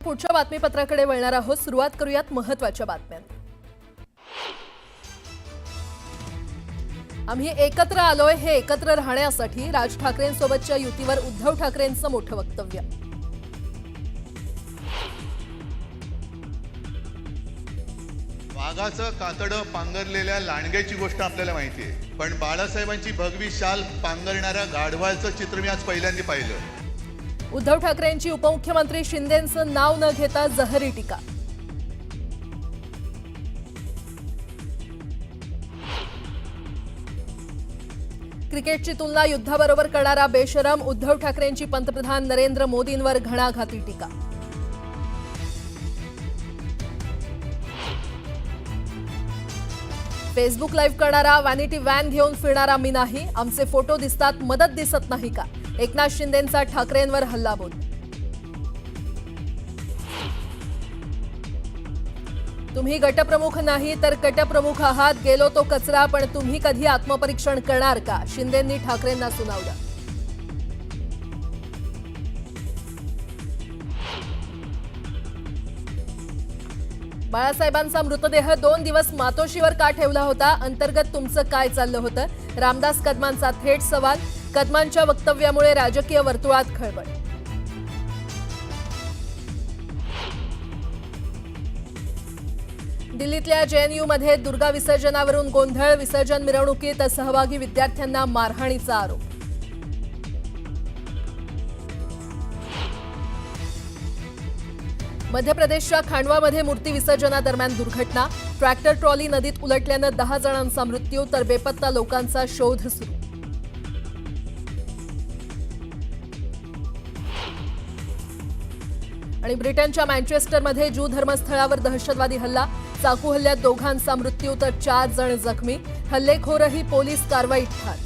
पुढच्या बातमीपत्राकडे वळणार आहोत। सुरुवात करूयात महत्त्वाच्या बातम्यांनी। आम्ही एकत्र आलोय हे एकत्र राहण्यासाठी राज ठाकरेंसोबतच्या युतीवर उद्धव ठाकरेंचं मोठं वक्तव्य। वाघाचं कातडं पांघरलेल्या लांडग्याची गोष्ट आपल्याला माहिती आहे, पण बाळासाहेबांची भगवी शाल पांघरणाऱ्या गाढवाचं चित्र मी आज पहिल्यांदा पाहिलं। उद्धव ठाकरेंची उपमुख्यमंत्री शिंदेंचं नाव न घेता जहरी टीका। क्रिकेटची तुलना युद्धाबरोबर करणारा बेशरम उद्धव ठाकरेंची पंतप्रधान नरेंद्र मोदींवर घणाघाती टीका। फेसबुक लाईव्ह करणारा वॅनिटी व्हॅन घेऊन फिरणारा मी नाही, आमचे फोटो दिसतात, मदत दिसत नाही का? एकनाथ शिंदेंचा ठाकरेंवर हल्लाबोल। तुम्ही गटप्रमुख नाही तर कटप्रमुख आहात, गेलो तो कचरा, पण तुम्ही कधी आत्मपरीक्षण करणार का? शिंदेंनी ठाकरेंना सुनावलं। बाळासाहेबांचा मृतदेह 2 दिवस मातोश्रीवर का ठेवला होता? अंतर्गत तुमचं काय चाललं होतं? रामदास कदमांचा थेट सवाल। कदमांच्या वक्तव्यामुळे राजकीय वर्तुळात खळबळ। दिल्लीतल्या जेएनयूमध्ये दुर्गा विसर्जनावरून गोंधळ, विसर्जन मिरवणुकीत सहभागी विद्यार्थ्यांना मारहाणीचा आरोप। मध्य प्रदेशच्या खांडवामध्ये मूर्ती विसर्जनादरम्यान दुर्घटना, ट्रॅक्टर ट्रॉली नदीत उलटल्यानं 10 जणांचा मृत्यू तर बेपत्ता लोकांचा शोध सुरू। आणि ब्रिटनच्या मँचेस्टरमध्ये ज्यू धर्मस्थळावर दहशतवादी हल्ला, चाकू हल्ल्यात 2 जणांचा मृत्यू तर 4 जण जखमी, हल्लेखोरही पोलीस कारवाईत ठार।